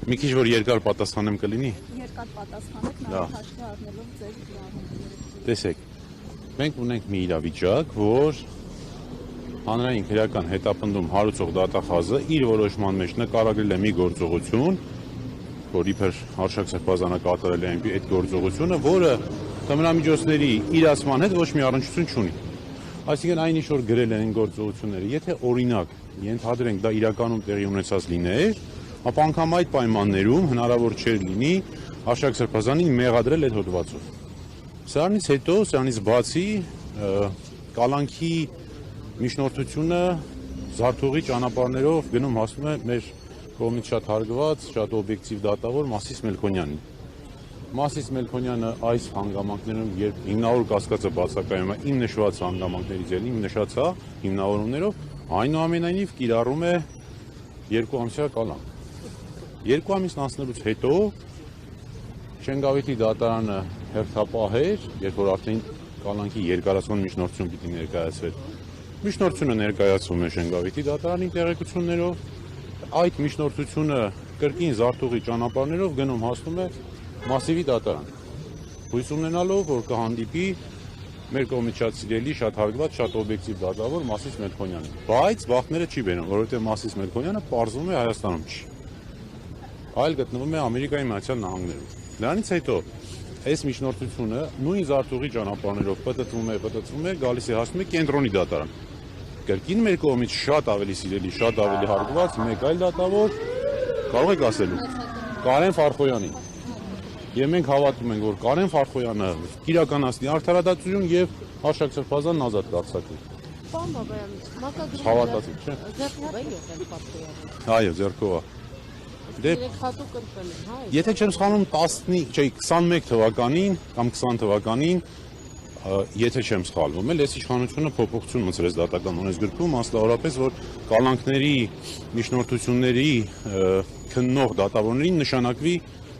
Մի քիչ որ երկար պատասխանեմ կլինի։ Երկար պատասխանեք, նաև հաշվի առնելով ձեր իրավունքները։ Տեսեք, մենք ունենք մի իրավիճակ, որ հանրային քրեական հետապնդում հարուցող դատախազը իր որոշման մեջ նկարագրել է մի գործողություն, որ իբր Արշակ Սրբազանը կատարել է այդ գործողությունը, որը թմրամիջոցների իրացման հետ ոչ մի առնչություն չունի։ Այսինքն այն ինչ որ գրել են գործողությունները, եթե օրինակ ենթադրենք դա իրականում տեղի ունեցած լիներ, ապա անգամ այդ պայմաններում հնարավոր չէր լինի Արշակ Սրբազանին մեղադրել այդ հոդվածով։ Սրանից հետո, սրանից բացի կալանքի միջնորդությունը զարթողի ճանապարհներով գնում հասնում է մեր կողմից շատ հարգված, շատ օբյեկտիվ դատավոր Մասիս Մելքոնյանին։ Մասիս Մելքոնյանը այս հանգամանքներում, երբ հիմնավոր կասկածը բացակայում է իմ նշված հանգամանքներից էլ իմ նշած հիմնավորումներով, այնուամենայնիվ կիրառում է 2 ամսյա կալանք։ 2 ամիսն անցնելուց հետո Շենգավիթի դատարանը հերթապահեր, երբ որ արդեն կալանքի երկարացման միջնորդություն պիտի ներկայացվեր։ Միջնորդությունը ներկայացվում է Շենգավիթի դատարանի տեղեկություններով, այդ միջնորդությունը կրկին զարթողի ճանապարհներով գնում հասնում է Մասիվի դատարան։ Հույս ունենալով, որ կհանդիպի մեր կողմից շատ սիրելի, շատ հարգված, շատ օբյեկտիվ դատավոր Մասիս Մելքոնյանին։ Բայց վախները չի բերում, որովհետև Մասիս Մելքոնյանը պարզվում է Հայաստանում չի։ Այլ գտնվում է Ամերիկայի Միացյալ Նահանգներում։ Դրանից հետո այս միջնորդությունը նույն զարթողի ճանապարհներով պտտվում է, գալիս է հասնում է կենտրոնի դատարան։ Կրկին մեր կողմից շատ ավելի սիրելի, շատ ավելի հարգված մեկ այլ դատավոր կարող եք ասելու Կարեն Ֆարխոյանին։ Եվ մենք հավատում ենք, որ Կարեն Ֆարխոյանը կիրականացնի արդարադատություն եւ Արշակ Սրբազանն ազատ կարձակվի։ Պարոն Բաբայան, մակագրում Հավատացիք, չէ՞։ ձեռքով է եղել Ֆարխոյանը։ Այո, ձեռքով է։ Դե հատուկ ընտրել են, հա։ Եթե չեմ սխալվում 21 թվականին կամ 20 թվականին, եթե չեմ սխալվում, այս իշխանությունը փոփոխություն մտցրեց դատական օրենսգրքում, մասնավորապես որ կալանքների միջնորդությունների քննող դատավորներին նշանակվի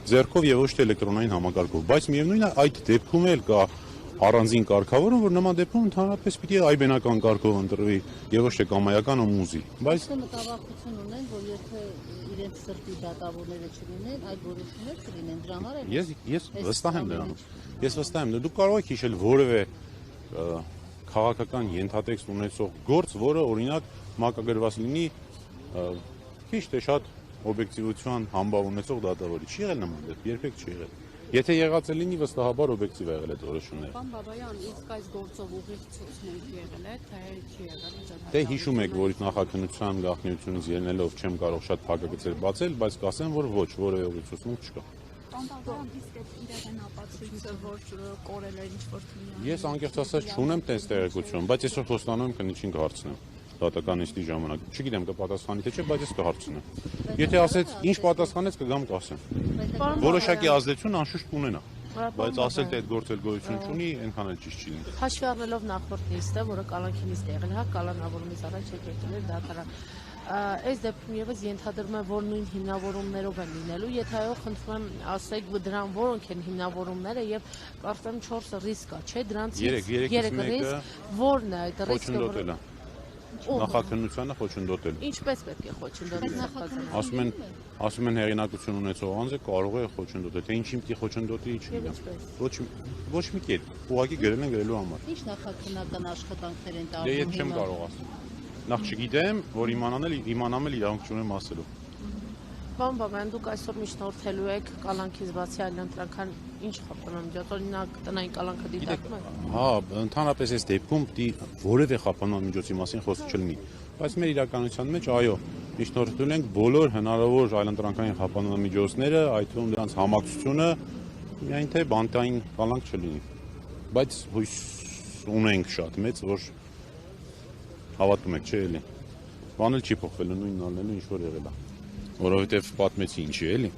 ձեռքով եւ ոչ թե էլեկտրոնային համակարգով, բայց միևնույնն է այդ դեպքում էլ կա առանձին կարգավորում, որ նման դեպքում ընդհանրապես պիտի այբենական կարգով ընտրվի եւ ոչ թե կամայական ու մուզի։ Բայց մտավախություն ունեն, որ եթե իրենց սրտի դատավորները չլինեն, այդ որոշումներ կլինեն, դրա համար է։ Ես վստահ եմ դրանով։ Ես վստահ եմ, դուք կարող եք հիշել որևէ քաղաքական ենթատեքստ ունեցող գործ, որը օրինակ մակագրված լինի քիչ թե շատ օբյեկտիվության համբավ ունեցող դատավորի։ Չի եղել նման դեպք, երբեք չի եղել։ Եթե եղած է լինի, վստահաբար օբյեկտիվ եղել այդ որոշումները։ Պարոն Բաբայան, իսկ այս գործով ուղղություններ եղել է, թե չի եղել։ Դե հիշում եք, որ նախաքննության գաղտնիությունից ելնելով չեմ կարող շատ փակագծեր բացել, բայց կասեմ, որ ոչ, որևէ ուղղություն չկա։ Պարոն Բաբայան, իսկ այդ իրական ապացույցը, որ կորել է ինչ-որ թիմի։ Ես անկեղծ ասած չունեմ տես տեղեկություն, բայց այսօր խոստանում եմ կնիչին կհարցնեմ դատական նիստի ժամանակ։ Չգիտեմ կպատասխանի թե չէ, բայց ես կհարցնեմ։ Եթե ասեց, ինչ պատասխանեց, կգամ կասեմ։ Որոշակի ազդեցություն անշուշտ կունենա, բայց ասել թե այդ գործել գոյություն չունի, այնքան էլ ճիշտ չի լինի։ Հաշվի առնելով նախորդ նիստը, որը կալանքի նիստ է եղել, հա, կալանավորումից առաջ եկել էր դատարան։ Այս դեպքում եւս ենթադրում է, որ նույն հիմնավորումներով են լինելու, եթե այո, խնդրում եմ ասեք դրան որոնք են հիմնավորումները եւ կարծեմ 4 ռիսկ կա, չէ՞, դրանցից 3 ռիսկ, որն է այդ ռիսկը։ Նախաքննությանը խոչընդոտել։ Ինչպես պետք է խոչընդոտել։ Ասում են հեղինակություն ունեցող անձը կարող է խոչընդոտել, թե ինչին պիտի խոչընդոտի, չգիտեմ։ Ոչ մի կերպ, ուղղակի գրել են գրելու համար։ Ինչ նախաքննական աշխատանքներ են տարվում։ Դե ես չեմ կարող ասել։ Նախ չգիտեմ, որ իմանամ էլ իրավունք չունեմ ասելու։ Պարոն Բաբայան, դուք այսօր միջնորդելու եք կալանքից բացի այլ ընտրանքան ինչ խափանամիջոց, օրինակ տնային կալանքը դիտարկում եք։ Հա, ընդհանրապես այս դեպքում պիտի որևէ խափանամիջոցի մասին խոսք չլինի, բայց մեր իրականության մեջ այո, միջնորդել ենք բոլոր հնարավոր այլընտրանքային խափանամիջոցները, այդ թվում դրանց համակցությունը, միայն թե բանտային կալանք չլինի։ Բայց հույս ունենք շատ մեծ, որ հավատում եք, չէ՞ էլի։ Բան էլ չի փոխվելու, նույնն ալնելու ինչ որ եղել է։ Որովհետև պատմեցի ինչի էլի։